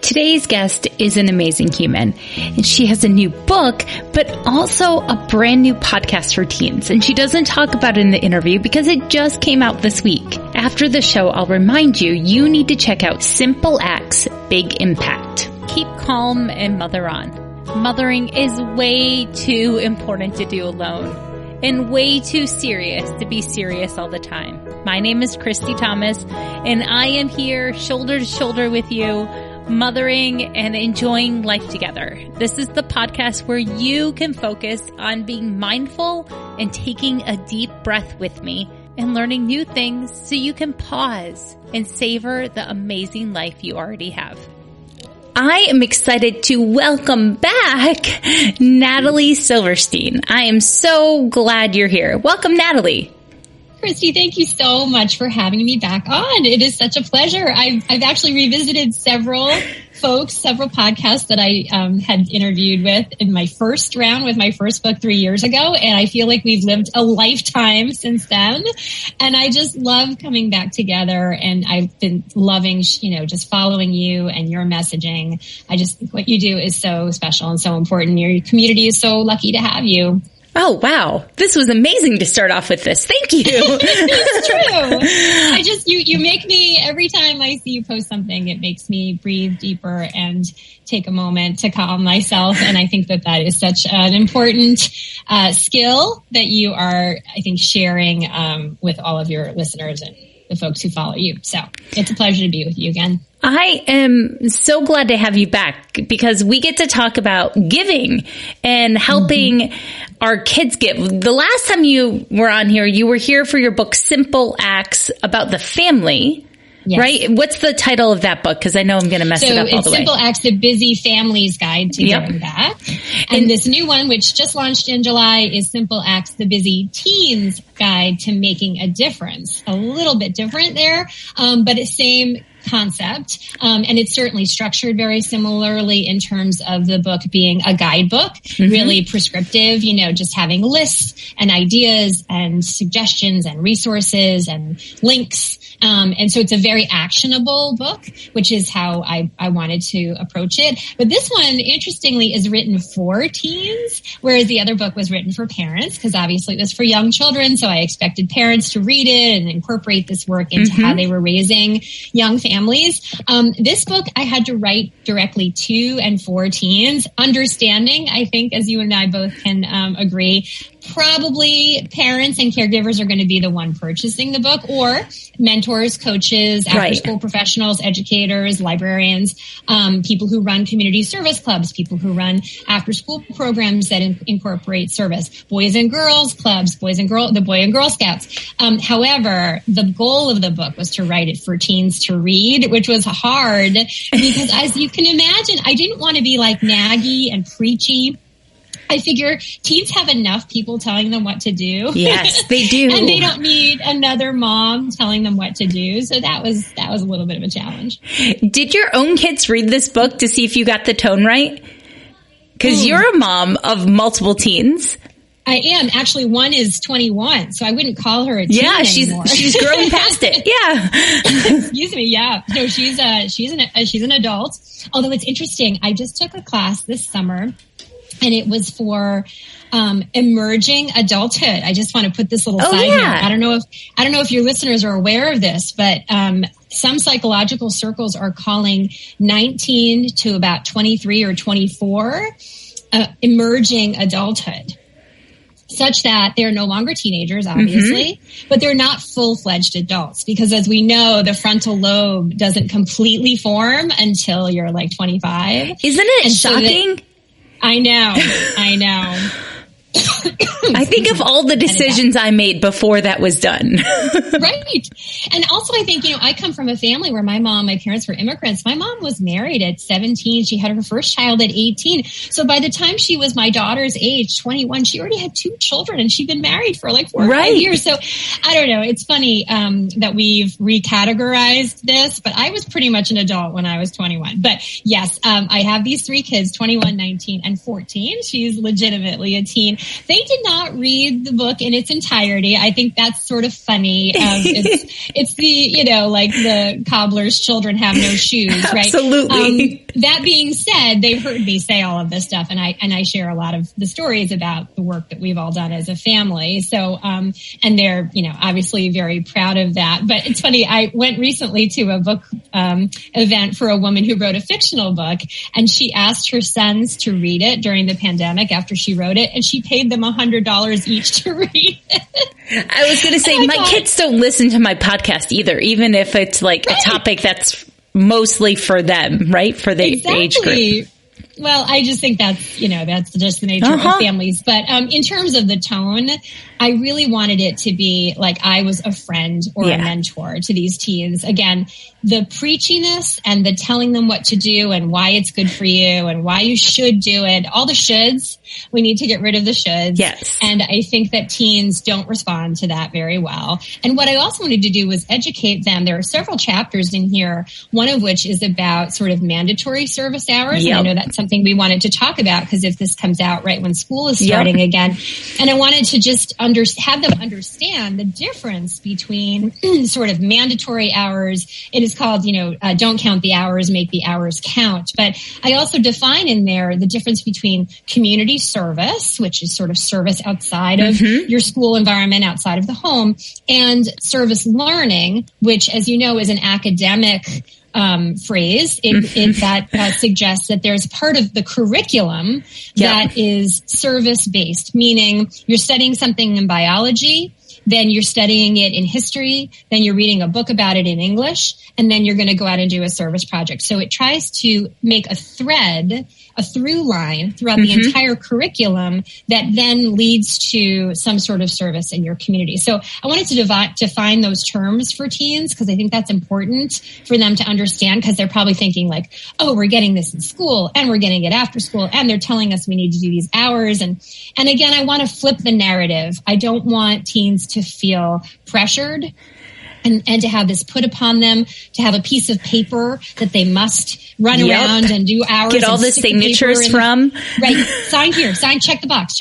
Today's guest is an amazing human, and she has a new book, but also a brand new podcast for teens. And she doesn't talk about it in the interview because it just came out this week. After the show, I'll remind you, you need to check out Simple Acts, Big Impact. Keep calm and mother on. Mothering is way too important to do alone and way too serious to be serious all the time. My name is Christy Thomas, and I am here shoulder to shoulder with you, mothering and enjoying life together. This is the podcast where you can focus on being mindful and taking a deep breath with me and learning new things so you can pause and savor the amazing life you already have. I am excited to welcome back Natalie Silverstein. I am so glad you're here. Welcome, Natalie. Christy, thank you so much for having me back on. It is such a pleasure. I've actually revisited several podcasts that I had interviewed with in my first round with my first book 3 years ago. And I feel like we've lived a lifetime since then. And I just love coming back together. And I've been loving, just following you and your messaging. I just think what you do is so special and so important. Your community is so lucky to have you. Oh, wow. This was amazing to start off with this. Thank you. It's true. You make me, every time I see you post something, it makes me breathe deeper and take a moment to calm myself. And I think that is such an important skill that you are, I think, sharing with all of your listeners and the folks who follow you. So it's a pleasure to be with you again. I am so glad to have you back because we get to talk about giving and helping our kids give. The last time you were on here, you were here for your book, Simple Acts, about the family. Yes. Right? What's the title of that book? Because I know I'm going to mess it up all the way. Simple Acts, The Busy Family's Guide to Giving Back. And this new one, which just launched in July, is Simple Acts, The Busy Teen's Guide to Making a Difference. A little bit different there, but it's same concept. And it's certainly structured very similarly in terms of the book being a guidebook, really prescriptive, just having lists and ideas and suggestions and resources and links. And so it's a very actionable book, which is how I wanted to approach it. But this one, interestingly, is written for teens, whereas the other book was written for parents, because obviously it was for young children. So I expected parents to read it and incorporate this work into how they were raising young families. This book I had to write directly to and for teens, understanding, I think, as you and I both can agree, probably parents and caregivers are going to be the one purchasing the book, or mentors, coaches, after-school professionals, educators, librarians, people who run community service clubs, people who run after-school programs that incorporate service, boys and girls clubs, the Boy and Girl Scouts. However, the goal of the book was to write it for teens to read, which was hard because, as you can imagine, I didn't want to be like naggy and preachy. I figure teens have enough people telling them what to do. Yes, they do. And they don't need another mom telling them what to do. So that was a little bit of a challenge. Did your own kids read this book to see if you got the tone right? Because you're a mom of multiple teens. I am. Actually, one is 21, so I wouldn't call her a teen anymore. She's grown past it. Yeah. Excuse me. Yeah. So she's an adult. Although it's interesting, I just took a class this summer, and it was for emerging adulthood. I just want to put this little side here. I don't know if your listeners are aware of this, but some psychological circles are calling 19 to about 23 or 24 emerging adulthood, such that they're no longer teenagers, obviously, but they're not full-fledged adults, because as we know, the frontal lobe doesn't completely form until you're like 25. Isn't it shocking? I know. I think of all the decisions I made before that was done. Right. And also I think, I come from a family where my parents were immigrants. My mom was married at 17. She had her first child at 18. So by the time she was my daughter's age, 21, she already had 2 children, and she'd been married for like 4 or 5 years. So I don't know. It's funny that we've recategorized this, but I was pretty much an adult when I was 21. But yes, I have these 3 kids, 21, 19, and 14. She's legitimately a teen. They did not read the book in its entirety. I think that's sort of funny. It's the, like the cobbler's children have no shoes, right? Absolutely. That being said, they heard me say all of this stuff, and I share a lot of the stories about the work that we've all done as a family. So, and they're, obviously very proud of that. But it's funny, I went recently to a book event for a woman who wrote a fictional book, and she asked her sons to read it during the pandemic after she wrote it, and she paid them $100 each to read it. I was going to say, my kids don't listen to my podcast either, even if it's like a topic that's mostly for them, right? For the age group. Well, I just think that's, that's just the nature of families. But in terms of the tone, I really wanted it to be like I was a friend or a mentor to these teens. Again, the preachiness and the telling them what to do and why it's good for you and why you should do it, all the shoulds, we need to get rid of the shoulds. Yes. And I think that teens don't respond to that very well. And what I also wanted to do was educate them. There are several chapters in here, one of which is about sort of mandatory service hours. Yep. And I know that's something we wanted to talk about because if this comes out right when school is starting again. And I wanted to just have them understand the difference between sort of mandatory hours. It is called, don't count the hours, make the hours count. But I also define in there the difference between community service, which is sort of service outside of your school environment, outside of the home, and service learning, which, as you know, is an academic phrase. That suggests that there's part of the curriculum that is service-based, meaning you're studying something in biology, then you're studying it in history, then you're reading a book about it in English, and then you're going to go out and do a service project. So it tries to make a through line throughout the entire curriculum that then leads to some sort of service in your community. So I wanted to define those terms for teens because I think that's important for them to understand because they're probably thinking like, oh, we're getting this in school and we're getting it after school and they're telling us we need to do these hours. And again, I want to flip the narrative. I don't want teens to feel pressured and to have this put upon them, to have a piece of paper that they must run around and do hours. Get all the signatures from. Right. Sign here. Check the box.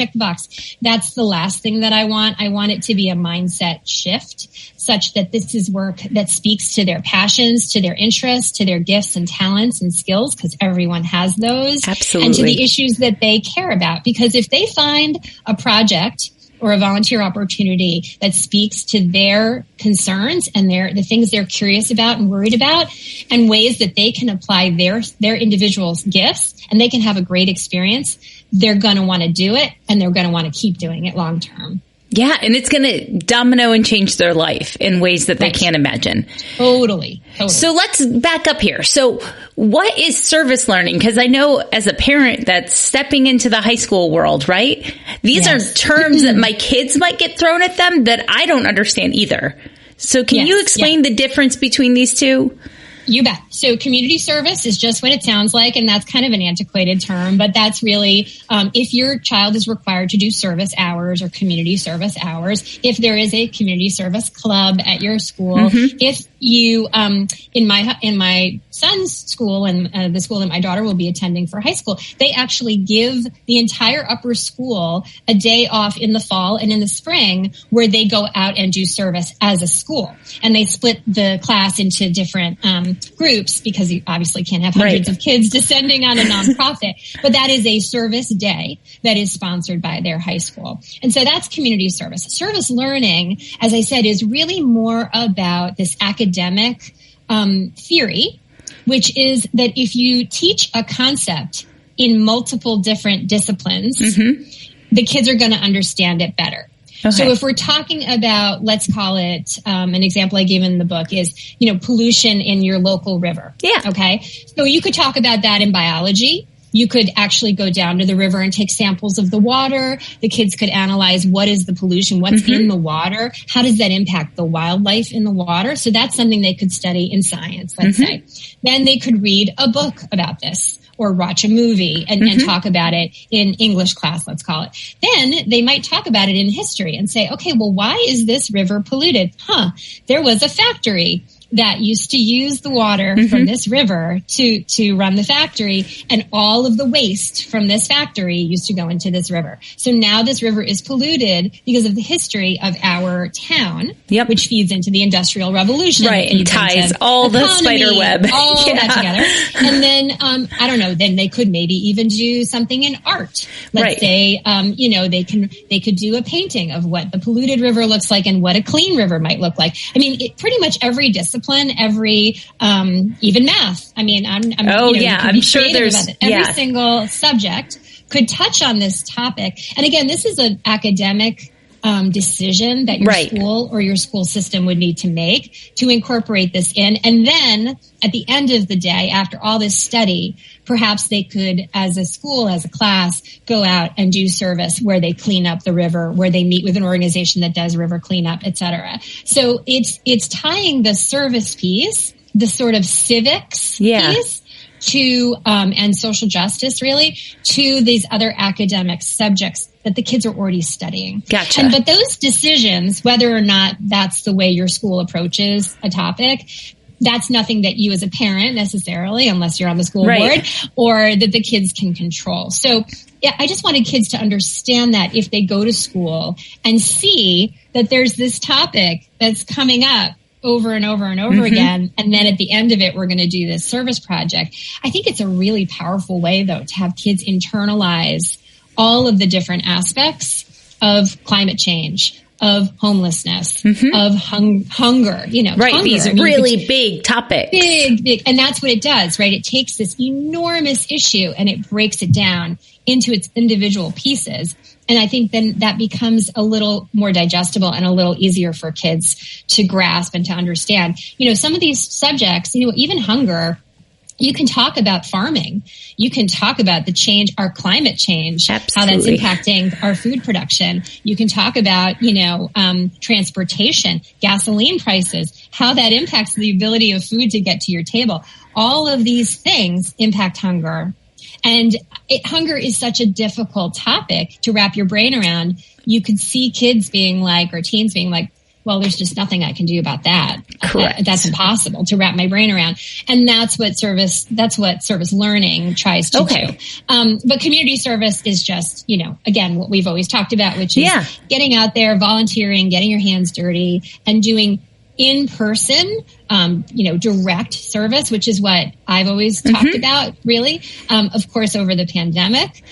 That's the last thing that I want. I want it to be a mindset shift such that this is work that speaks to their passions, to their interests, to their gifts and talents and skills, because everyone has those. Absolutely. And to the issues that they care about. Because if they find a project or a volunteer opportunity that speaks to their concerns and the things they're curious about and worried about and ways that they can apply their individual's gifts and they can have a great experience, they're going to want to do it and they're going to want to keep doing it long term. Yeah, and it's going to domino and change their life in ways that they can't imagine. Totally. So let's back up here. So what is service learning? Because I know as a parent that's stepping into the high school world, right? These are terms that my kids might get thrown at them that I don't understand either. So can you explain the difference between these two? You bet. So community service is just what it sounds like, and that's kind of an antiquated term, but that's really if your child is required to do service hours or community service hours, if there is a community service club at your school, if you in my son's school and the school that my daughter will be attending for high school, they actually give the entire upper school a day off in the fall and in the spring where they go out and do service as a school, and they split the class into different groups because you obviously can't have hundreds of kids descending on a nonprofit, but that is a service day that is sponsored by their high school. And so that's community service. Service learning, as I said, is really more about this academic theory, which is that if you teach a concept in multiple different disciplines, the kids are going to understand it better. Okay. So if we're talking about, let's call it, an example I gave in the book is, pollution in your local river. Yeah. Okay. So you could talk about that in biology. You could actually go down to the river and take samples of the water. The kids could analyze what is the pollution, what's in the water, how does that impact the wildlife in the water. So that's something they could study in science, let's say. Then they could read a book about this, or watch a movie and talk about it in English class, let's call it. Then they might talk about it in history and say, okay, well, why is this river polluted? There was a factory that used to use the water from this river to run the factory, and all of the waste from this factory used to go into this river. So now this river is polluted because of the history of our town, which feeds into the Industrial Revolution. Right, and ties all the spider web. All that together. And then, I don't know, then they could maybe even do something in art. Let's say, they could do a painting of what the polluted river looks like and what a clean river might look like. I mean, pretty much every discipline, even math. I mean, I'm sure there's every single subject could touch on this topic. And again, this is an academic decision that your school or your school system would need to make to incorporate this in. And then at the end of the day, after all this study, perhaps they could, as a school, as a class, go out and do service where they clean up the river, where they meet with an organization that does river cleanup, et cetera. So it's tying the service piece, the sort of civics piece, to and social justice really to these other academic subjects that the kids are already studying. Gotcha. But those decisions, whether or not that's the way your school approaches a topic, that's nothing that you as a parent necessarily, unless you're on the school board, or that the kids can control. So I just wanted kids to understand that if they go to school and see that there's this topic that's coming up over and over and over again, and then at the end of it, we're going to do this service project. I think it's a really powerful way, though, to have kids internalize all of the different aspects of climate change, of homelessness, of hunger, hunger. These really big topics. Big. And that's what it does, right? It takes this enormous issue and it breaks it down into its individual pieces. And I think then that becomes a little more digestible and a little easier for kids to grasp and to understand. Some of these subjects, even hunger, you can talk about farming. You can talk about the change, our climate change, how that's impacting our food production. You can talk about, transportation, gasoline prices, how that impacts the ability of food to get to your table. All of these things impact hunger. And hunger is such a difficult topic to wrap your brain around. You could see kids being like, or teens being like, well, there's just nothing I can do about that. Correct. That's impossible to wrap my brain around. And that's what service learning tries to do. But community service is just, again, what we've always talked about, which is getting out there, volunteering, getting your hands dirty, and doing in-person, direct service, which is what I've always talked about, really. Of course, over the pandemic,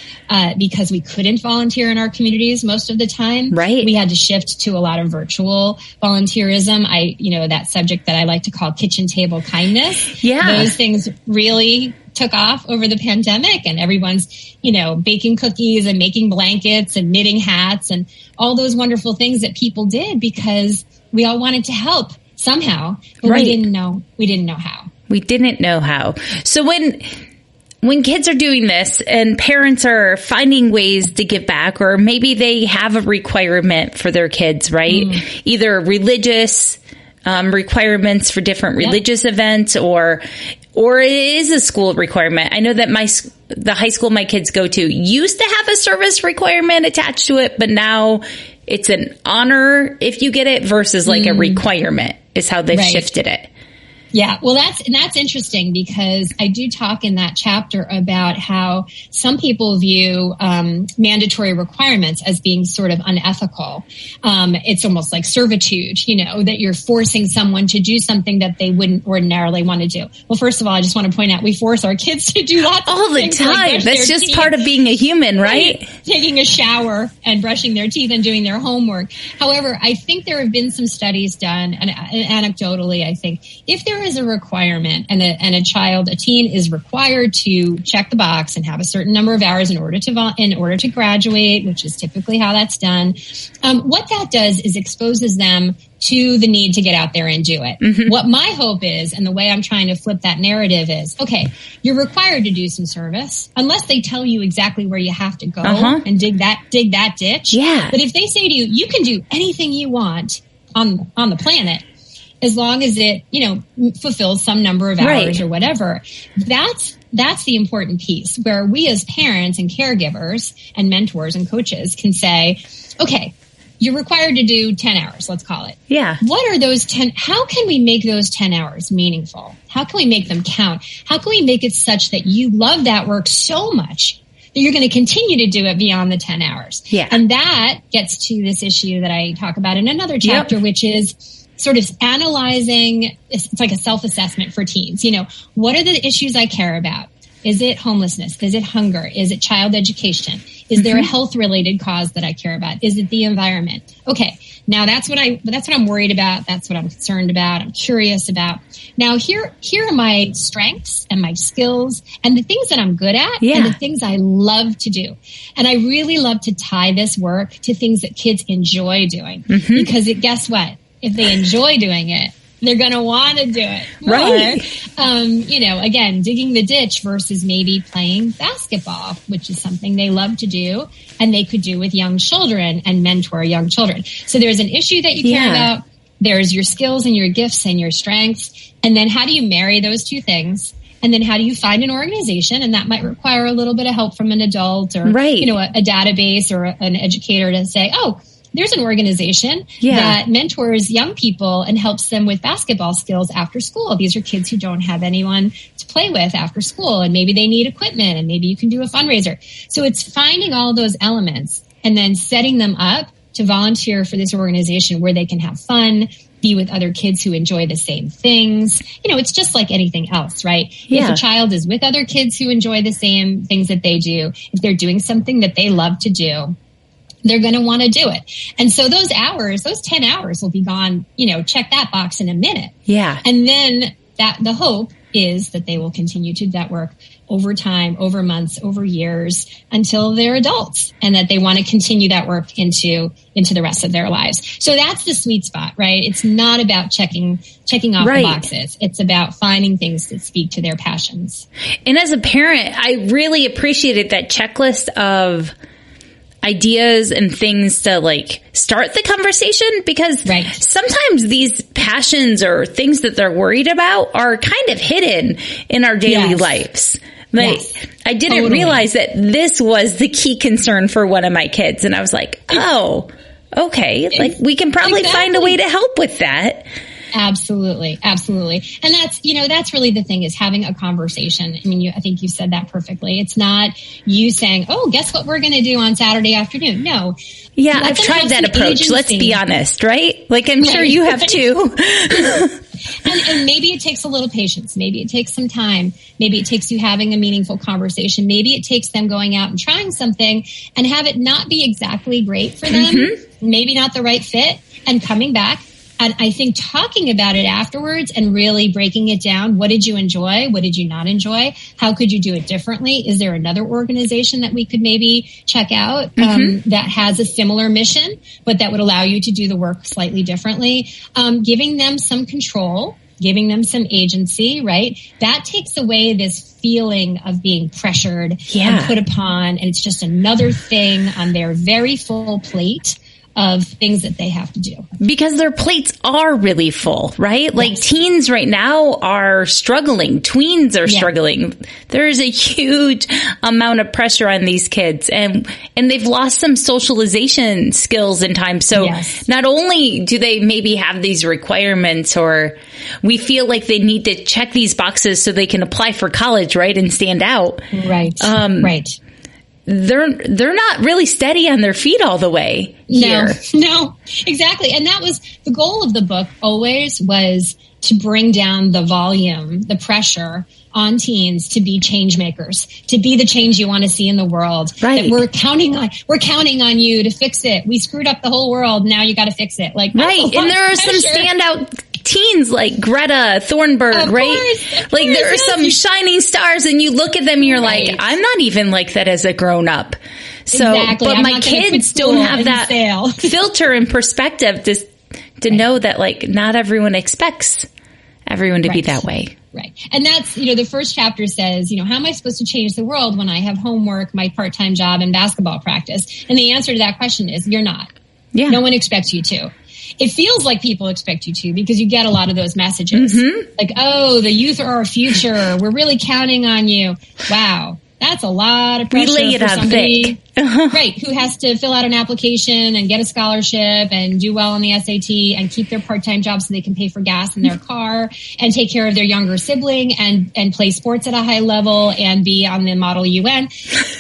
because we couldn't volunteer in our communities most of the time. Right. We had to shift to a lot of virtual volunteerism. That subject that I like to call kitchen table kindness. Yeah. Those things really took off over the pandemic, and everyone's, baking cookies and making blankets and knitting hats and all those wonderful things that people did because we all wanted to help somehow, but we didn't know how. We didn't know how. So when kids are doing this and parents are finding ways to give back, or maybe they have a requirement for their kids, right? Either religious requirements for different religious events, or it is a school requirement. I know that the high school my kids go to used to have a service requirement attached to it, but now it's an honor if you get it versus like a requirement is how they've shifted it. Yeah, well, that's interesting because I do talk in that chapter about how some people view mandatory requirements as being sort of unethical. It's almost like servitude, that you're forcing someone to do something that they wouldn't ordinarily want to do. Well, first of all, I just want to point out we force our kids to do lots all of things. All the time. Like that's just part of being a human, right? Taking a shower and brushing their teeth and doing their homework. However, I think there have been some studies done, and anecdotally, I think if there is a requirement and a teen is required to check the box and have a certain number of hours in order to graduate, which is typically how that's done. What that does is exposes them to the need to get out there and do it. What my hope is, and the way I'm trying to flip that narrative is, okay, you're required to do some service unless they tell you exactly where you have to go and dig that ditch. Yeah. But if they say to you, you can do anything you want on the planet, as long as it, fulfills some number of hours or whatever. That's the important piece where we as parents and caregivers and mentors and coaches can say, okay, you're required to do 10 hours, let's call it. Yeah. What are those 10? How can we make those 10 hours meaningful? How can we make them count? How can we make it such that you love that work so much that you're going to continue to do it beyond the 10 hours? Yeah. And that gets to this issue that I talk about in another chapter, which is sort of analyzing. It's like a self-assessment for teens. What are the issues I care about? Is it homelessness? Is it hunger? Is it child education? Is there a health-related cause that I care about? Is it the environment? Okay, now that's what I'm worried about. That's what I'm concerned about. I'm curious about. Now here are my strengths and my skills and the things that I'm good at and the things I love to do. And I really love to tie this work to things that kids enjoy doing because guess what? If they enjoy doing it, they're going to want to do it more. Right. Again, digging the ditch versus maybe playing basketball, which is something they love to do and they could do with young children and mentor young children. So there's an issue that you care about. There's your skills and your gifts and your strengths. And then how do you marry those two things? And then how do you find an organization? And that might require a little bit of help from an adult or, a database or an educator to say, oh, there's an organization that mentors young people and helps them with basketball skills after school. These are kids who don't have anyone to play with after school, and maybe they need equipment, and maybe you can do a fundraiser. So it's finding all those elements and then setting them up to volunteer for this organization where they can have fun, be with other kids who enjoy the same things. It's just like anything else, right? If a child is with other kids who enjoy the same things that they do, if they're doing something that they love to do, they're going to want to do it. And so those 10 hours will be gone, check that box in a minute. Yeah. And then the hope is that they will continue to do that work over time, over months, over years until they're adults, and that they want to continue that work into the rest of their lives. So that's the sweet spot, right? It's not about checking off the boxes. It's about finding things that speak to their passions. And as a parent, I really appreciated that checklist of ideas and things to start the conversation, because sometimes these passions or things that they're worried about are kind of hidden in our daily lives. I didn't realize that this was the key concern for one of my kids. And I was like, oh, okay. We can probably find a way to help with that. Absolutely. Absolutely. And that's really the thing, is having a conversation. I mean, I think you said that perfectly. It's not you saying, oh, guess what we're going to do on Saturday afternoon? No. Yeah, I've tried that approach. Agency. Let's be honest, right? I'm sure you have too. And maybe it takes a little patience. Maybe it takes some time. Maybe it takes you having a meaningful conversation. Maybe it takes them going out and trying something and have it not be exactly great for them. Maybe not the right fit, and coming back. And I think talking about it afterwards and really breaking it down. What did you enjoy? What did you not enjoy? How could you do it differently? Is there another organization that we could maybe check out that has a similar mission, but that would allow you to do the work slightly differently? Giving them some control, giving them some agency, right? That takes away this feeling of being pressured and put upon. And it's just another thing on their very full plate of things that they have to do. Because their plates are really full, right? Teens right now are struggling. Tweens are struggling. There's a huge amount of pressure on these kids, and they've lost some socialization skills in time. So not only do they maybe have these requirements, or we feel like they need to check these boxes so they can apply for college, right? And stand out. Right. Right. They're not really steady on their feet all the way here. No, exactly. And that was the goal of the book, always was to bring down the volume, the pressure on teens to be change makers, to be the change you want to see in the world. Right. That we're counting on you to fix it. We screwed up the whole world. Now you got to fix it. Right. And there are some standout teens like Greta Thunberg, right? There are some shining stars, and you look at them and you're like, I'm not even like that as a grown up. So, but my kids don't have that filter and perspective to know that not everyone expects everyone to be that way. Right. And that's, the first chapter says, how am I supposed to change the world when I have homework, my part-time job, and basketball practice? And the answer to that question is you're not. Yeah. No one expects you to. It feels like people expect you to, because you get a lot of those messages. Oh, the youth are our future. We're really counting on you. Wow. That's a lot of pressure. We lay it for out somebody, thick. right, who has to fill out an application and get a scholarship and do well on the SAT and keep their part-time job so they can pay for gas in their car and take care of their younger sibling and play sports at a high level and be on the Model UN.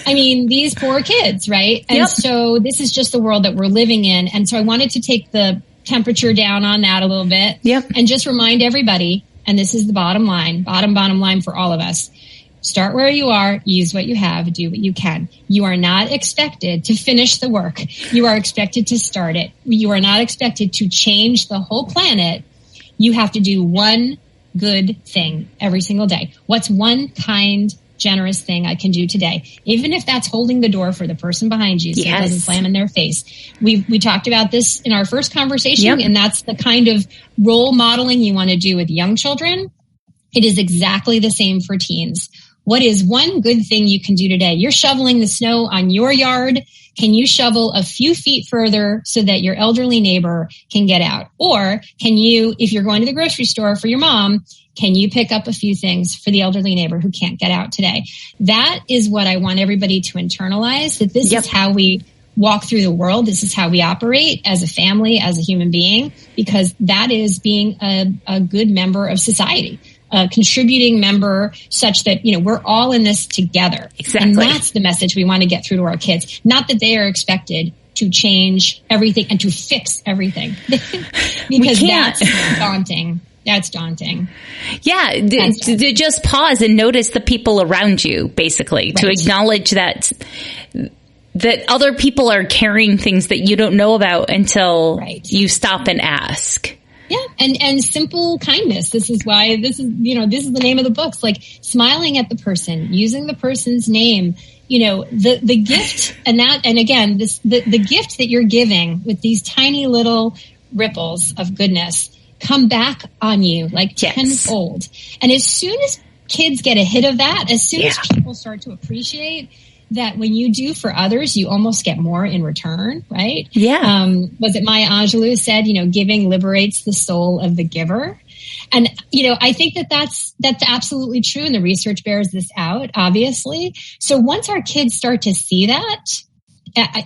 I mean, these poor kids, right? And so this is just the world that we're living in. And so I wanted to take the temperature down on that a little bit and just remind everybody, and this is the bottom line for all of us. Start where you are, use what you have, do what you can. You are not expected to finish the work. You are expected to start it. You are not expected to change the whole planet. You have to do one good thing every single day. What's one kind, generous thing I can do today? Even if that's holding the door for the person behind you so it doesn't slam in their face. We talked about this in our first conversation, and that's the kind of role modeling you want to do with young children. It is exactly the same for teens. What is one good thing you can do today? You're shoveling the snow on your yard. Can you shovel a few feet further so that your elderly neighbor can get out? Or can you, if you're going to the grocery store for your mom, can you pick up a few things for the elderly neighbor who can't get out today? That is what I want everybody to internalize, that this is how we walk through the world. This is how we operate as a family, as a human being, because that is being a good member of society. A contributing member such that, we're all in this together. Exactly. And that's the message we want to get through to our kids. Not that they are expected to change everything and to fix everything. Because that's daunting. That's daunting. Yeah. To just pause and notice the people around you, basically, to acknowledge that other people are carrying things that you don't know about until you stop and ask. Yeah. And simple kindness. This is why this is the name of the books, like smiling at the person, using the person's name, the gift and again, the gift that you're giving with these tiny little ripples of goodness come back on you like tenfold. And as soon as kids get a hit of that, as soon as people start to appreciate that when you do for others, you almost get more in return, right? Yeah. Was it Maya Angelou said, giving liberates the soul of the giver. And, I think that's absolutely true. And the research bears this out, obviously. So once our kids start to see that,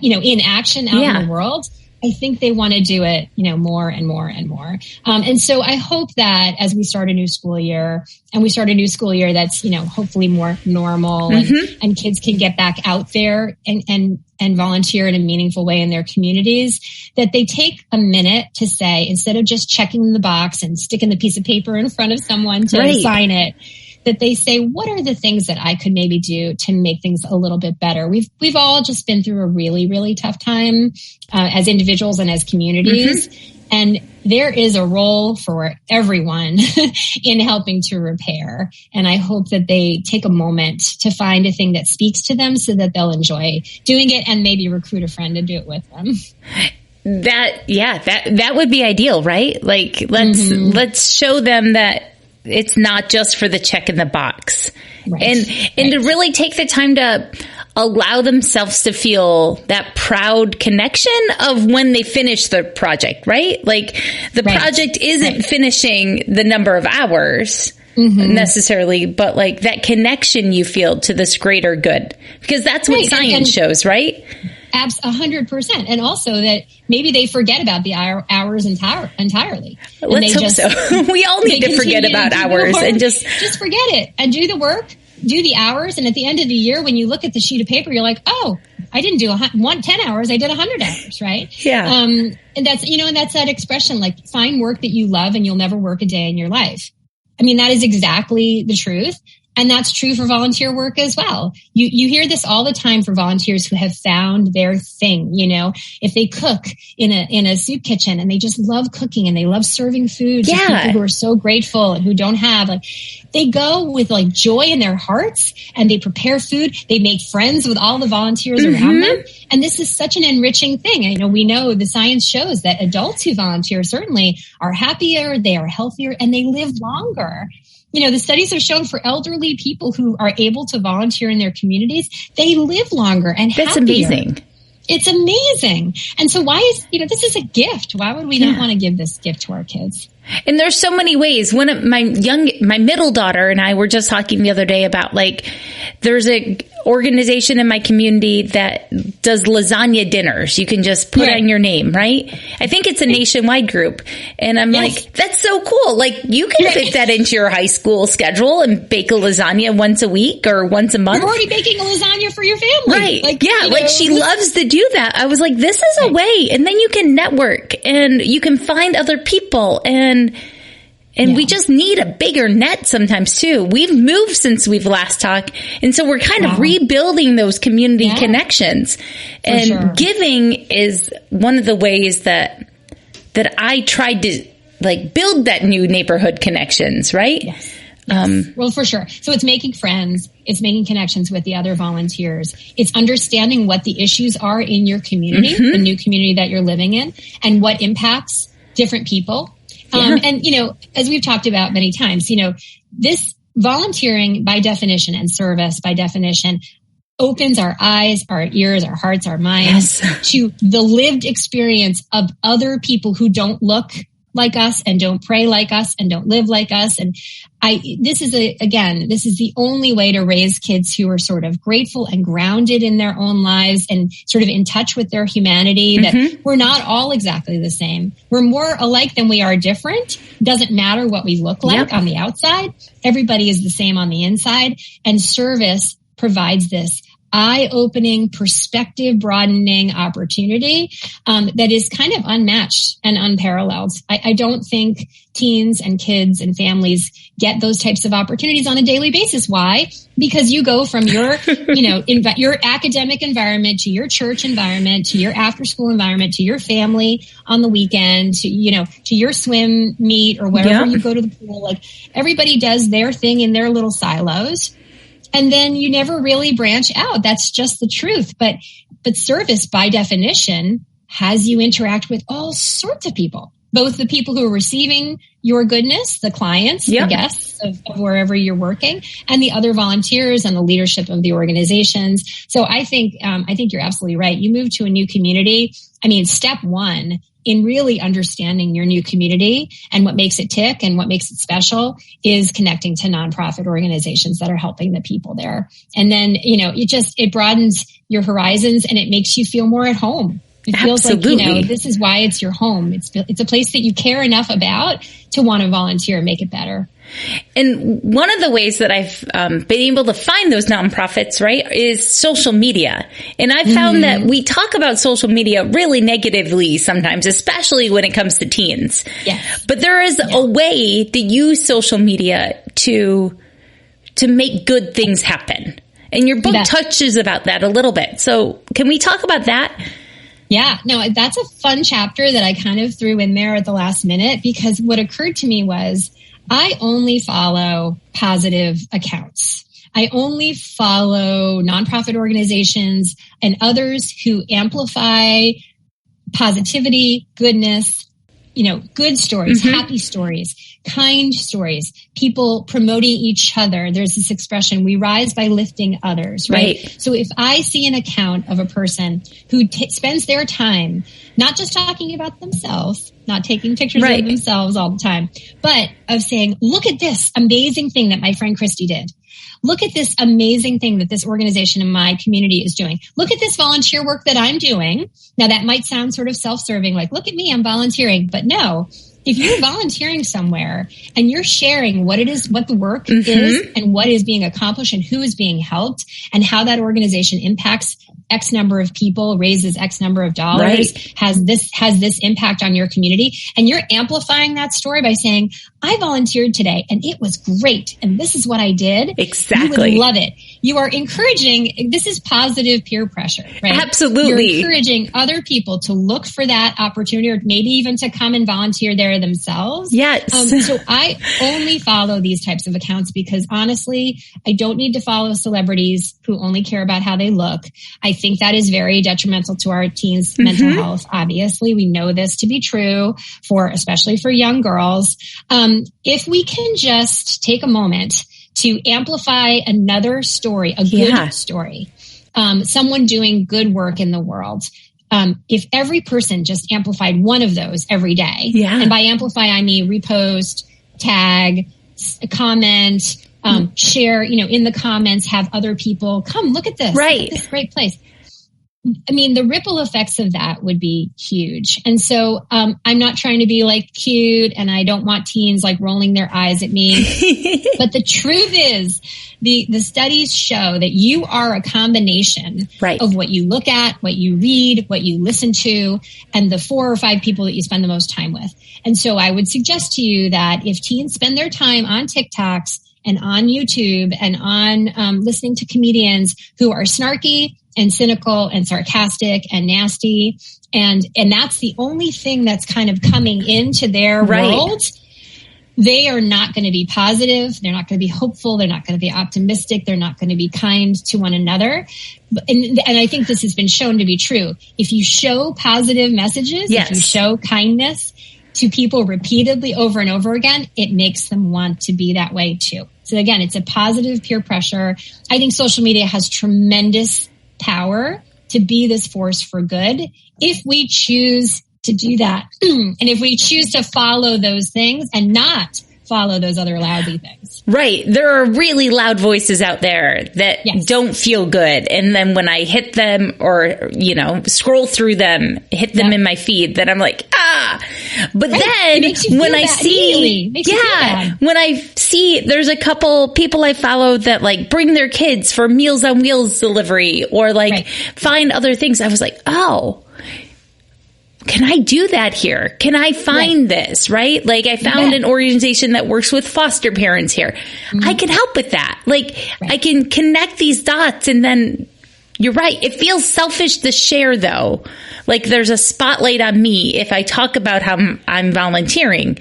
in action out in the world, I think they want to do it, more and more and more. And so I hope that as we start a new school year that's, hopefully more normal and kids can get back out there and volunteer in a meaningful way in their communities, that they take a minute to say, instead of just checking the box and sticking the piece of paper in front of someone to sign it, that they say, what are the things that I could maybe do to make things a little bit better? We've all just been through a really, really tough time as individuals and as communities. And there is a role for everyone in helping to repair. And I hope that they take a moment to find a thing that speaks to them so that they'll enjoy doing it and maybe recruit a friend to do it with them. That would be ideal, right? Like, let's show them that it's not just for the check in the box. And to really take the time to allow themselves to feel that proud connection of when they finish the project, right? Like the project isn't finishing the number of hours necessarily, but like that connection you feel to this greater good, because that's what science shows, right? 100%. And also that maybe they forget about the hours entirely. Let's hope so. We all need to forget about hours and just forget it and do the work, do the hours. And at the end of the year, when you look at the sheet of paper, you're like, oh, I didn't do 10 hours. I did 100 hours. Right. Yeah. And that's, and that's that expression, like find work that you love and you'll never work a day in your life. I mean, that is exactly the truth. And that's true for volunteer work as well. You hear this all the time for volunteers who have found their thing. If they cook in a soup kitchen and they just love cooking and they love serving food to people who are so grateful and who don't have, like, they go with like joy in their hearts and they prepare food. They make friends with all the volunteers around them. And this is such an enriching thing. We know the science shows that adults who volunteer certainly are happier, they are healthier, and they live longer. The studies have shown for elderly people who are able to volunteer in their communities, they live longer and happier. That's amazing. It's amazing. And so why is, this is a gift. Why would we not want to give this gift to our kids? And there's so many ways. One of my middle daughter and I were just talking the other day about, like, there's a organization in my community that does lasagna dinners. You can just put on your name, right? I think it's a nationwide group. And I'm like, that's so cool. Like, you can fit that into your high school schedule and bake a lasagna once a week or once a month. You're already baking a lasagna for your family. Right. Like, like she loves to do that. I was like, this is a way. And then you can network and you can find other people, and we just need a bigger net sometimes too. We've moved since we've last talked. And so we're kind of rebuilding those community connections. And giving is one of the ways that I tried to, like, build that new neighborhood connections, right? Yes. Well, for sure. So it's making friends. It's making connections with the other volunteers. It's understanding what the issues are in your community, the new community that you're living in, and what impacts different people. And, you know, as we've talked about many times, you know, this volunteering by definition and service by definition opens our eyes, our ears, our hearts, our minds to the lived experience of other people who don't look like us and don't pray like us and don't live like us. And this is the only way to raise kids who are sort of grateful and grounded in their own lives and sort of in touch with their humanity, that we're not all exactly the same. We're more alike than we are different. Doesn't matter what we look like on the outside. Everybody is the same on the inside. And service provides this eye-opening, perspective-broadening opportunity that is kind of unmatched and unparalleled. I don't think teens and kids and families get those types of opportunities on a daily basis. Why? Because you go from your, your academic environment to your church environment to your after-school environment to your family on the weekend to your swim meet or wherever you go to the pool. Like, everybody does their thing in their little silos. And then you never really branch out. That's just the truth. But service, by definition, has you interact with all sorts of people, both the people who are receiving your goodness, the clients, the guests of wherever you're working, and the other volunteers and the leadership of the organizations. So I think you're absolutely right. You move to a new community. I mean, step one in really understanding your new community and what makes it tick and what makes it special is connecting to nonprofit organizations that are helping the people there. And then, it broadens your horizons and it makes you feel more at home. It feels like, this is why it's your home. It's a place that you care enough about to want to volunteer and make it better. And one of the ways that I've been able to find those nonprofits, right, is social media. And I've found that we talk about social media really negatively sometimes, especially when it comes to teens. Yes. But there is a way to use social media to make good things happen. And your book touches about that a little bit. So can we talk about that? Yeah, no, that's a fun chapter that I kind of threw in there at the last minute, because what occurred to me was I only follow positive accounts. I only follow nonprofit organizations and others who amplify positivity, goodness, good stories, happy stories, kind stories, people promoting each other. There's this expression, we rise by lifting others, right? So if I see an account of a person who spends their time not just talking about themselves, not taking pictures of themselves all the time, but of saying, look at this amazing thing that my friend Christy did. Look at this amazing thing that this organization in my community is doing. Look at this volunteer work that I'm doing. Now, that might sound sort of self-serving, like, look at me, I'm volunteering. But no, if you're volunteering somewhere and you're sharing what it is, what the work is and what is being accomplished and who is being helped and how that organization impacts X number of people, raises X number of dollars, has this impact on your community. And you're amplifying that story by saying, I volunteered today and it was great. And this is what I did. Exactly. You would love it. You are encouraging, this is positive peer pressure, right? Absolutely. You're encouraging other people to look for that opportunity or maybe even to come and volunteer there themselves. Yes. So I only follow these types of accounts because honestly, I don't need to follow celebrities who only care about how they look. I think that is very detrimental to our teens' mental health. Obviously, we know this to be true especially for young girls. If we can just take a moment to amplify another story, a good story, someone doing good work in the world, if every person just amplified one of those every day, and by amplify, I mean repost, tag, comment, share, in the comments, have other people come look at this, look at this great place. I mean, the ripple effects of that would be huge. And so, I'm not trying to be like cute, and I don't want teens like rolling their eyes at me. But the truth is, the studies show that you are a combination of what you look at, what you read, what you listen to, and the 4 or 5 people that you spend the most time with. And so I would suggest to you that if teens spend their time on TikToks and on YouTube and on listening to comedians who are snarky and cynical and sarcastic and nasty, and that's the only thing that's kind of coming into their world, they are not going to be positive. They're not going to be hopeful. They're not going to be optimistic. They're not going to be kind to one another. And I think this has been shown to be true. If you show positive messages, if you show kindness to people repeatedly over and over again, it makes them want to be that way too. So again, it's a positive peer pressure. I think social media has tremendous power to be this force for good if we choose to do that. And if we choose to follow those things and not follow those other lousy things. Right. There are really loud voices out there that don't feel good. And then when I hit them or, scroll through them, hit them in my feed, then I'm like, But then when I see, when I see there's a couple people I follow that like bring their kids for Meals on Wheels delivery or like find other things, I was like, oh, can I do that here? Can I find this? Right? Like I found an organization that works with foster parents here. I can help with that. Like I can connect these dots, and then you're right. It feels selfish to share though. Like there's a spotlight on me if I talk about how I'm volunteering.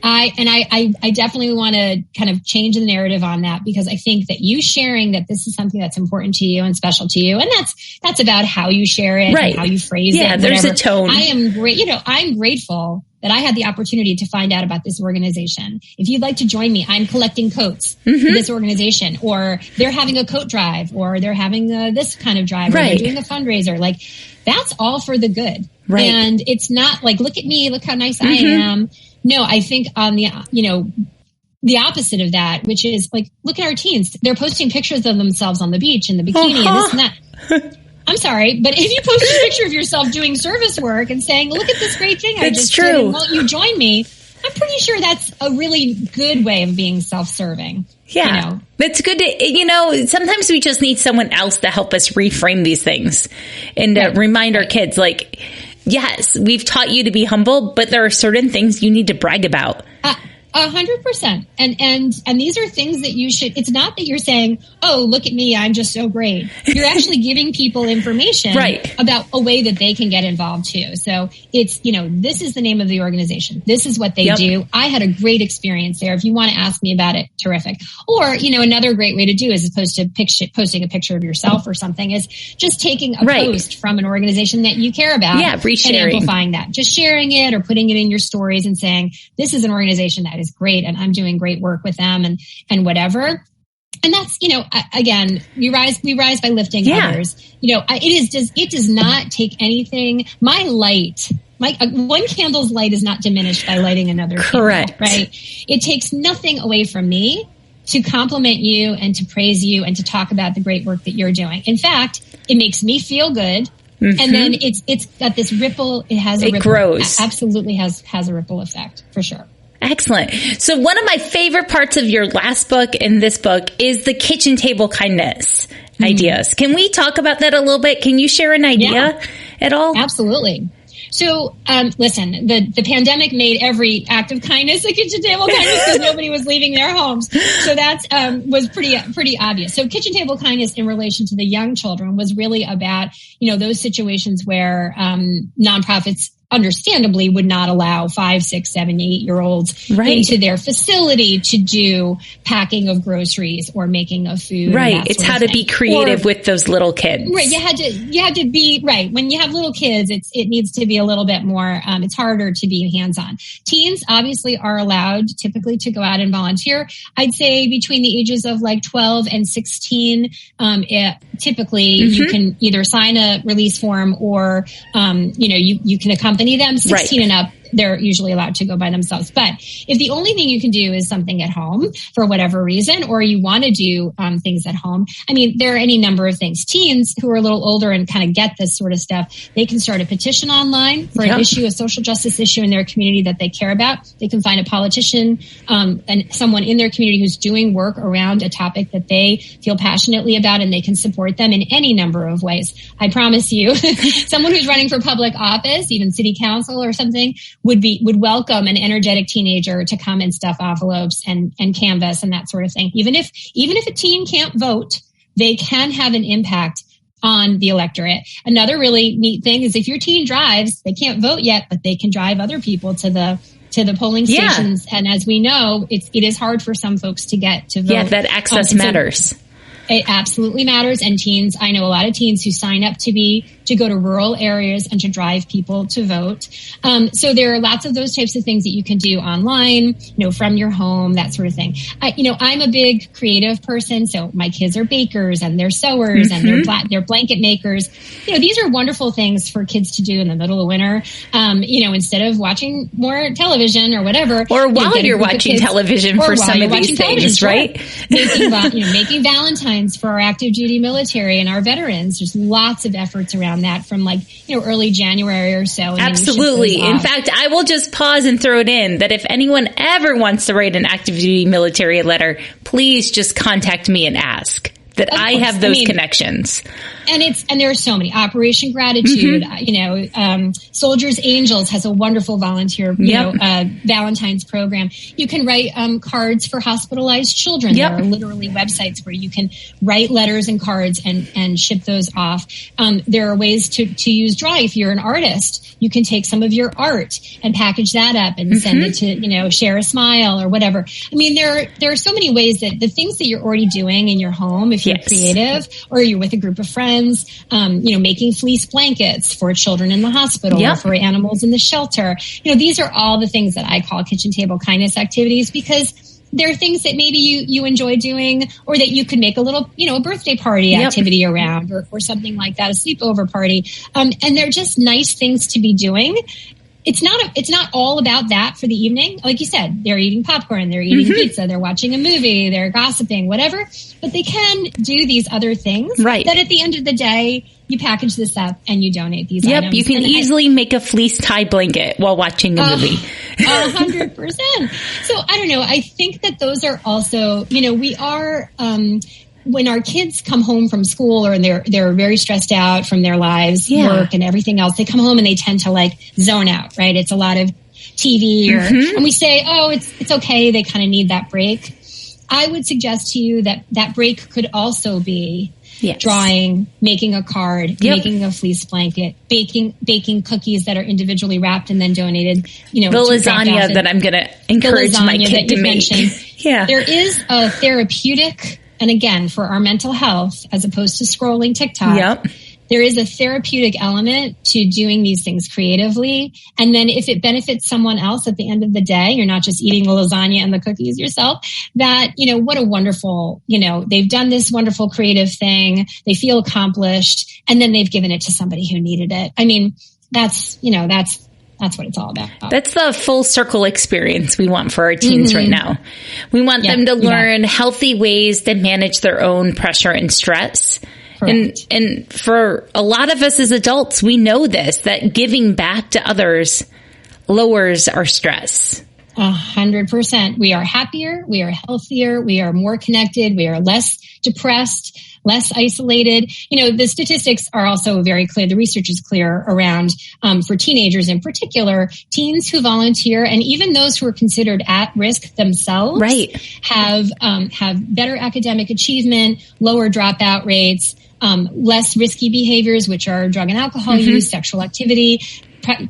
I definitely want to kind of change the narrative on that, because I think that you sharing that this is something that's important to you and special to you, and that's about how you share it and how you phrase it. Yeah, there's a tone. I am great. I'm grateful that I had the opportunity to find out about this organization. If you'd like to join me, I'm collecting coats for this organization, or they're having a coat drive, or they're having this kind of drive, or they're doing a fundraiser. Like that's all for the good. Right. And it's not like, look at me, look how nice I am. No, I think on the, the opposite of that, which is like, look at our teens. They're posting pictures of themselves on the beach in the bikini and this and that. I'm sorry, but if you post a picture of yourself doing service work and saying, look at this great thing I just did, and won't you join me? I'm pretty sure that's a really good way of being self-serving. Yeah. That's good to, sometimes we just need someone else to help us reframe these things and remind our kids, like, yes, we've taught you to be humble, but there are certain things you need to brag about. 100%. And these are things that you should, it's not that you're saying, oh, look at me, I'm just so great. You're actually giving people information about a way that they can get involved too. So it's, this is the name of the organization. This is what they do. I had a great experience there. If you want to ask me about it, terrific. Or, another great way to do as opposed to posting a picture of yourself or something is just taking a post from an organization that you care about and amplifying that. Just sharing it or putting it in your stories and saying, this is an organization that is great and I'm doing great work with them and whatever. And that's, again, we rise by lifting others. It does not take anything. My light, one candle's light is not diminished by lighting another candle, right? It takes nothing away from me to compliment you and to praise you and to talk about the great work that you're doing. In fact, it makes me feel good. And then it's got this ripple. It grows. Absolutely has a ripple effect for sure. Excellent. So one of my favorite parts of your last book and this book is the kitchen table kindness ideas. Can we talk about that a little bit? Can you share an idea at all? Absolutely. So, listen, the pandemic made every act of kindness a kitchen table kindness because nobody was leaving their homes. So that was pretty obvious. So kitchen table kindness in relation to the young children was really about, those situations where nonprofits understandably would not allow 5, 6, 7, 8-year-olds into their facility to do packing of groceries or making of food. Right. It's how to be creative with those little kids. Right. You had to be right. When you have little kids, it needs to be a little bit more, it's harder to be hands-on. Teens obviously are allowed typically to go out and volunteer. I'd say between the ages of like 12 and 16, typically you can either sign a release form or, you can accompany them. 16 and up, they're usually allowed to go by themselves. But if the only thing you can do is something at home for whatever reason, or you want to do things at home, I mean, there are any number of things. Teens who are a little older and kind of get this sort of stuff, they can start a petition online for an issue, a social justice issue in their community that they care about. They can find a politician and someone in their community who's doing work around a topic that they feel passionately about, and they can support them in any number of ways. I promise you, someone who's running for public office, even city council or something, would welcome an energetic teenager to come and stuff envelopes and canvas and that sort of thing. Even if a teen can't vote, they can have an impact on the electorate. Another really neat thing is if your teen drives, they can't vote yet, but they can drive other people to the polling stations. And as we know, it is hard for some folks to get to vote. Yeah, that access matters. It absolutely matters. And teens, I know a lot of teens who sign up to go to rural areas and to drive people to vote. So there are lots of those types of things that you can do online, from your home, that sort of thing. I'm a big creative person. So my kids are bakers and they're sewers and they're blanket makers. These are wonderful things for kids to do in the middle of winter. Instead of watching more television or whatever. Or while you're watching television for some of these things, right? Making Valentine's for our active duty military and our veterans. There's lots of efforts around that from early January or so. Absolutely. In fact, I will just pause and throw it in that if anyone ever wants to write an active duty military letter, please just contact me and ask. That I have those connections. And there are so many. Operation Gratitude, Soldiers Angels has a wonderful volunteer, Valentine's program. You can write cards for hospitalized children. There are literally websites where you can write letters and cards and ship those off. There are ways to use drawing. If you're an artist, you can take some of your art and package that up and send it to, Share a Smile or whatever. I mean, there are so many ways that the things that you're already doing in your home, if you're creative or you're with a group of friends, making fleece blankets for children in the hospital or for animals in the shelter. These are all the things that I call kitchen table kindness activities, because there are things that maybe you enjoy doing, or that you could make a little, a birthday party activity around or something like that, a sleepover party. And they're just nice things to be doing. It's not all about that for the evening. Like you said, they're eating popcorn, they're eating pizza, they're watching a movie, they're gossiping, whatever. But they can do these other things that at the end of the day, you package this up and you donate these items. You can easily make a fleece tie blanket while watching a movie. 100%. So I don't know. I think that those are also, we are, when our kids come home from school or they're very stressed out from their lives, work and everything else, they come home and they tend to zone out, right? It's a lot of TV and we say, oh, it's okay. They kind of need that break. I would suggest to you that break could also be drawing, making a card, making a fleece blanket, baking cookies that are individually wrapped and then donated, the lasagna that I'm going to encourage my kid to make. There is a therapeutic, and again, for our mental health, as opposed to scrolling TikTok, there is a therapeutic element to doing these things creatively. And then if it benefits someone else at the end of the day, you're not just eating the lasagna and the cookies yourself, that, what a wonderful, they've done this wonderful creative thing. They feel accomplished, and then they've given it to somebody who needed it. I mean, that's what it's all about. That's the full circle experience we want for our teens right now. We want them to learn healthy ways to manage their own pressure and stress. And for a lot of us as adults, we know this, that giving back to others lowers our stress. 100%. We are happier. We are healthier. We are more connected. We are less depressed. less isolated. The statistics are also very clear. The research is clear around, for teenagers in particular, teens who volunteer and even those who are considered at risk themselves, right, have better academic achievement, lower dropout rates, less risky behaviors, which are drug and alcohol use, sexual activity.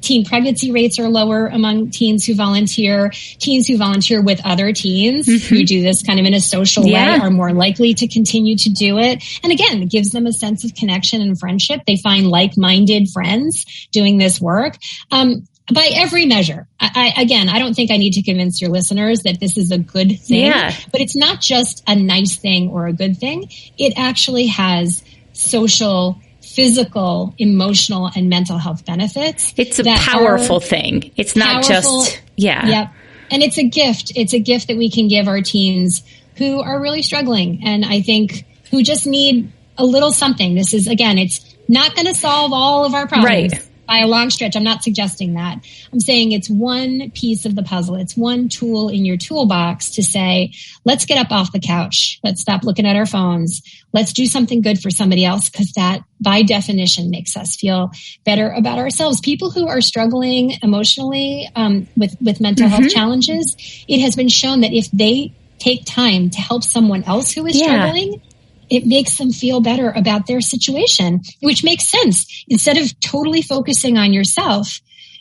Teen pregnancy rates are lower among teens who volunteer. Teens who volunteer with other teens who do this kind of in a social way are more likely to continue to do it. And again, it gives them a sense of connection and friendship. They find like-minded friends doing this work. By every measure, I don't think I need to convince your listeners that this is a good thing, but it's not just a nice thing or a good thing. It actually has social, physical, emotional, and mental health benefits. It's a powerful thing. It's not just, Yep. And it's a gift. It's a gift that we can give our teens who are really struggling. And I think who just need a little something. This is, again, it's not going to solve all of our problems. Right. By a long stretch. I'm not suggesting that. I'm saying it's one piece of the puzzle. It's one tool in your toolbox to say, let's get up off the couch. Let's stop looking at our phones. Let's do something good for somebody else, because that, by definition, makes us feel better about ourselves. People who are struggling emotionally with mental health challenges, it has been shown that if they take time to help someone else who is struggling, it makes them feel better about their situation, which makes sense. Instead of totally focusing on yourself,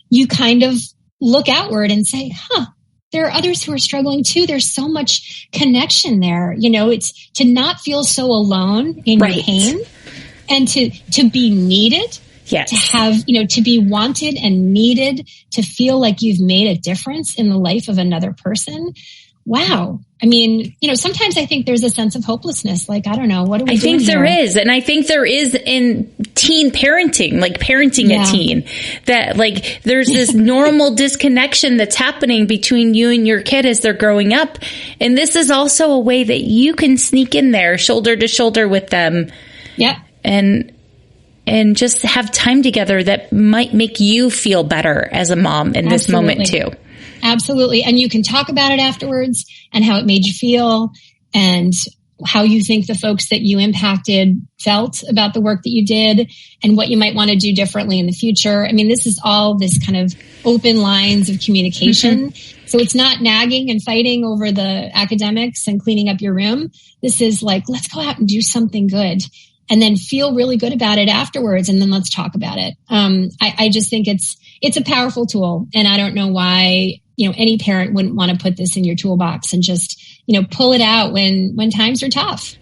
you kind of look outward and say, there are others who are struggling too. There's so much connection there. It's to not feel so alone in your pain, and to be needed, to have, to be wanted and needed, to feel like you've made a difference in the life of another person. Wow. I mean, sometimes I think there's a sense of hopelessness. Like, I don't know, what are we doing there is. And I think there is in teen parenting, like parenting a teen, that like there's this normal disconnection that's happening between you and your kid as they're growing up. And this is also a way that you can sneak in there shoulder to shoulder with them. Yep. And just have time together that might make you feel better as a mom in this moment too. Absolutely. And you can talk about it afterwards and how it made you feel and how you think the folks that you impacted felt about the work that you did and what you might want to do differently in the future. I mean, this is all this kind of open lines of communication. So it's not nagging and fighting over the academics and cleaning up your room. This is like, let's go out and do something good and then feel really good about it afterwards. And then let's talk about it. I just think it's a powerful tool. And I don't know why, any parent wouldn't want to put this in your toolbox and just, pull it out when times are tough.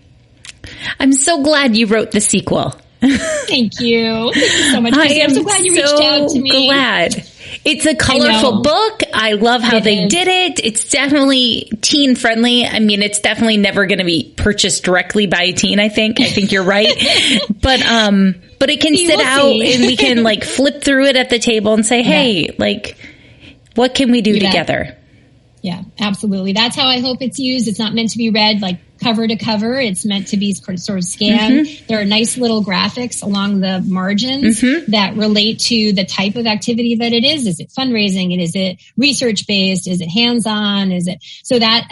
I'm so glad you wrote the sequel. Thank you. Thank you so much. I'm so glad you reached out to me. Glad. It's a colorful book. I love how they did it. It's definitely teen friendly. I mean, it's definitely never going to be purchased directly by a teen. I think you're right. But it can sit out and we can like flip through it at the table and say, hey, like, what can we do together? Yeah, absolutely. That's how I hope it's used. It's not meant to be read like cover to cover. It's meant to be sort of scanned. There are nice little graphics along the margins that relate to the type of activity that it is. Is it fundraising? Is it research based? Is it hands-on? Is it so that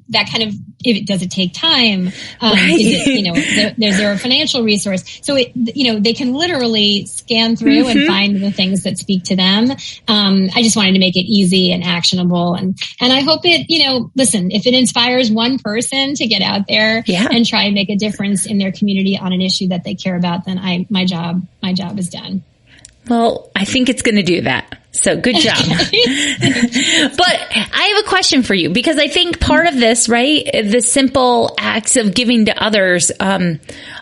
that kind of does it take time? Is it, is there a financial resource? So they can literally scan through and find the things that speak to them. I just wanted to make it easy and actionable, and I hope it listen, if it inspires one person to get out there and try and make a difference in their community on an issue that they care about, then my job is done. Well, I think it's going to do that. So good job. But I have a question for you, because I think part of this, right, the simple acts of giving to others,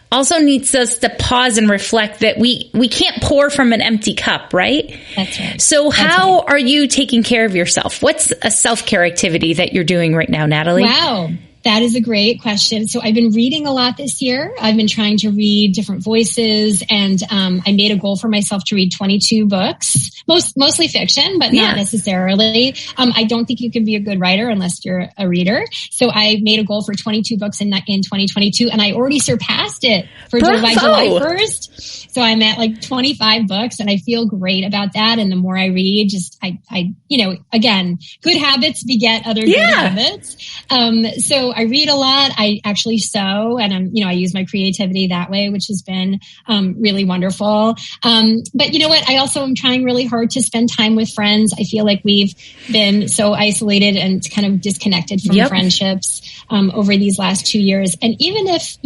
also needs us to pause and reflect that we can't pour from an empty cup, right? That's right. So how are you taking care of yourself? What's a self-care activity that you're doing right now, Natalie? Wow. That is a great question. So I've been reading a lot this year. I've been trying to read different voices, and I made a goal for myself to read 22 books, mostly fiction, but not necessarily. I don't think you can be a good writer unless you're a reader. So I made a goal for 22 books in 2022, and I already surpassed it by July 1st. So I'm at like 25 books, and I feel great about that. And the more I read, again, good habits beget other good habits. So I read a lot. I actually sew, and I use my creativity that way, which has been really wonderful. But you know what? I also am trying really hard to spend time with friends. I feel like we've been so isolated and kind of disconnected from friendships over these last 2 years. And even if,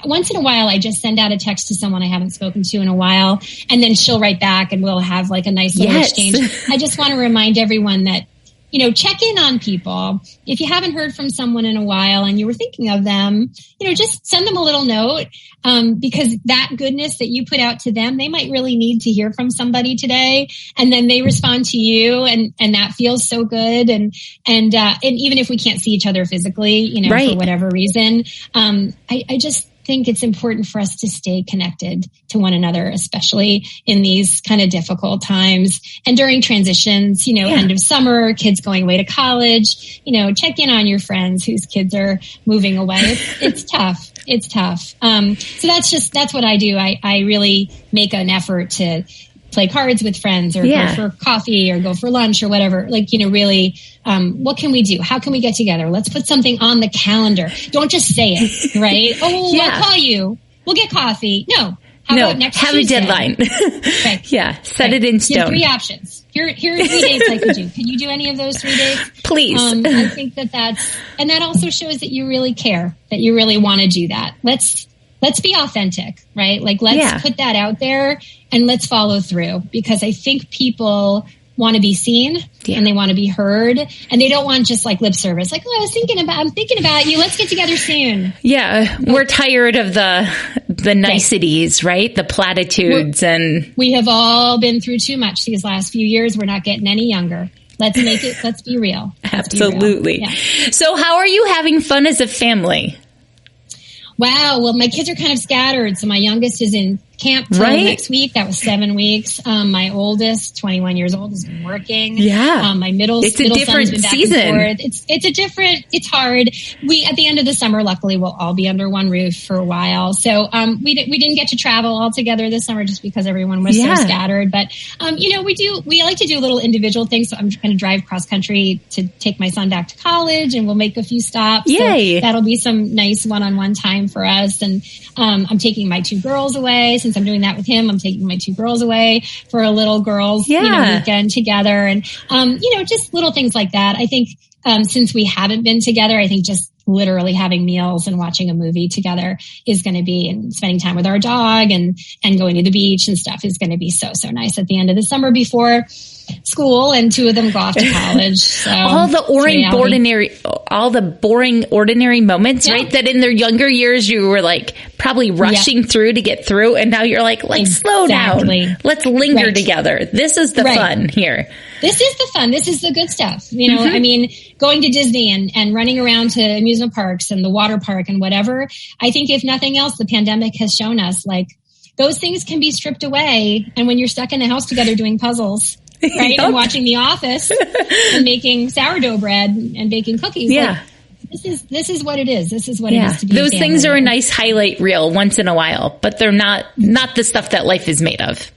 once in a while, I just send out a text to someone I haven't spoken to in a while, and then she'll write back and we'll have like a nice little exchange. I just want to remind everyone that, check in on people. If you haven't heard from someone in a while and you were thinking of them, just send them a little note, because that goodness that you put out to them, they might really need to hear from somebody today. And then they respond to you, and that feels so good. And even if we can't see each other physically, for whatever reason, I just think it's important for us to stay connected to one another, especially in these kind of difficult times and during transitions, end of summer, kids going away to college, check in on your friends whose kids are moving away. It's tough. It's tough. So that's what I do. I really make an effort to play cards with friends, or go for coffee, or go for lunch, or whatever. Really, what can we do? How can we get together? Let's put something on the calendar. Don't just say it, right? Oh, I'll call you. We'll get coffee. No. How about next Tuesday? Have a deadline. Right. Set it in stone. Give 3 options. Here are 3 dates I could do. Can you do any of those 3 dates? Please. I think and that also shows that you really care, that you really want to do that. Let's be authentic, right? Let's put that out there and let's follow through, because I think people want to be seen and they want to be heard, and they don't want just lip service. I'm thinking about you. Let's get together soon. Yeah. We're tired of the niceties, right? The platitudes, and we have all been through too much these last few years. We're not getting any younger. Let's be real. Absolutely. Be real. Yeah. So how are you having fun as a family? Wow. Well, my kids are kind of scattered. So my youngest is in camp till next week. That was 7 weeks. My oldest, 21 years old, has been working. Yeah. My middle son's been back season. and forth. It's hard. We, at the end of the summer, luckily we'll all be under one roof for a while. So, we didn't get to travel all together this summer just because everyone was so scattered. But, we like to do little individual things. So I'm going to drive cross country to take my son back to college, and we'll make a few stops. Yay. So that'll be some nice one-on-one time for us. And, I'm taking my 2 girls away. Since I'm doing that with him, I'm taking my 2 girls away for a little girls, weekend together. And, just little things like that. I think, since we haven't been together, I think just literally having meals and watching a movie together is going to be, and spending time with our dog and going to the beach and stuff is going to be so, so nice at the end of the summer before school, and 2 of them go off to college. So all the boring, ordinary moments, right? That in their younger years, you were probably rushing through to get through. And now you're let's slow down. Let's linger together. This is the fun here. This is the fun. This is the good stuff. I mean, going to Disney and running around to amusement parks and the water park and whatever. I think if nothing else, the pandemic has shown us those things can be stripped away. And when you're stuck in the house together doing puzzles, right? And watching The Office and making sourdough bread and baking cookies. Yeah. This is what it is. This is what it is to be. Those things are a nice highlight reel once in a while, but they're not the stuff that life is made of.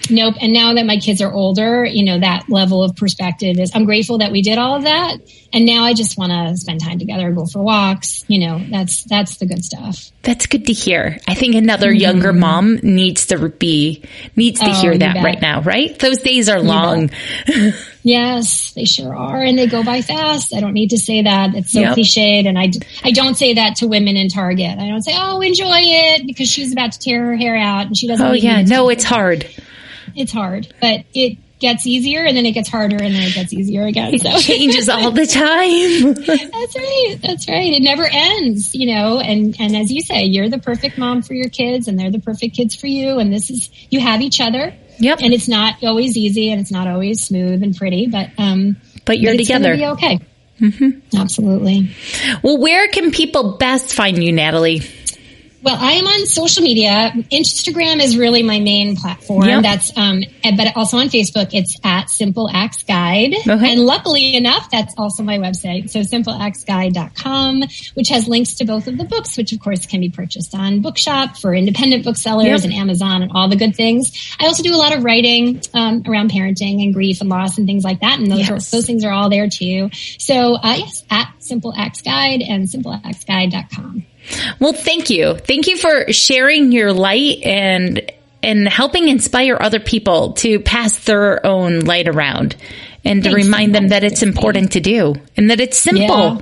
Nope. And now that my kids are older, that level of perspective I'm grateful that we did all of that. And now I just want to spend time together, go for walks. That's the good stuff. That's good to hear. I think another younger mom needs to hear that right now, right? Those days are long. Yes, they sure are. And they go by fast. I don't need to say that. It's so cliched. And I don't say that to women in Target. I don't say, enjoy it, because she's about to tear her hair out and she doesn't. Oh yeah. No, it's hard. It's hard, but it gets easier, and then it gets harder, and then it gets easier again. So it changes all the time. That's right. It never ends, and as you say, you're the perfect mom for your kids, and they're the perfect kids for you. And you have each other. Yep. And it's not always easy, and it's not always smooth and pretty, but you're together. It's gonna be okay. Mm-hmm. Absolutely. Well, where can people best find you, Natalie? Well, I am on social media. Instagram is really my main platform. Yep. That's, but also on Facebook, it's at Simple Acts Guide. Okay. And luckily enough, that's also my website. So simpleactsguide.com, which has links to both of the books, which of course can be purchased on Bookshop for independent booksellers and Amazon and all the good things. I also do a lot of writing, around parenting and grief and loss and things like that. And those things are all there too. So, yes, at Simple Acts Guide and simpleactsguide.com. Well, thank you. Thank you for sharing your light and helping inspire other people to pass their own light around and to remind them that it's important to do and that it's simple. Yeah.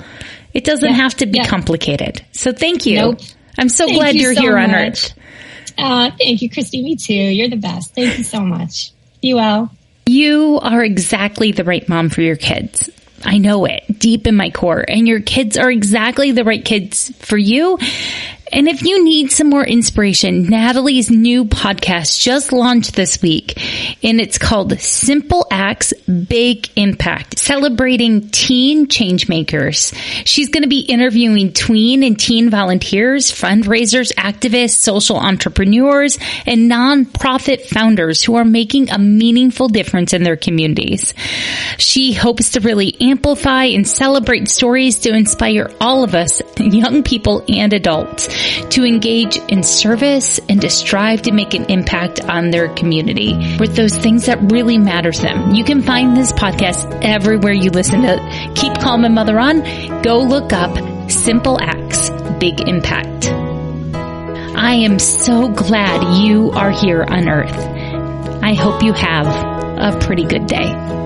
It doesn't have to be complicated. So thank you. Nope. I'm so glad you're so here on Earth. Thank you, Christy. Me too. You're the best. Thank you so much. Be well. You are exactly the right mom for your kids. I know it deep in my core, and your kids are exactly the right kids for you. And if you need some more inspiration, Natalie's new podcast just launched this week, and it's called Simple Acts, Big Impact, celebrating teen changemakers. She's going to be interviewing tween and teen volunteers, fundraisers, activists, social entrepreneurs, and nonprofit founders who are making a meaningful difference in their communities. She hopes to really amplify and celebrate stories to inspire all of us, young people and adults, to engage in service and to strive to make an impact on their community with those things that really matter to them. You can find this podcast everywhere you listen to Keep Calm and Mother On. Go look up Simple Acts, Big Impact. I am so glad you are here on Earth. I hope you have a pretty good day.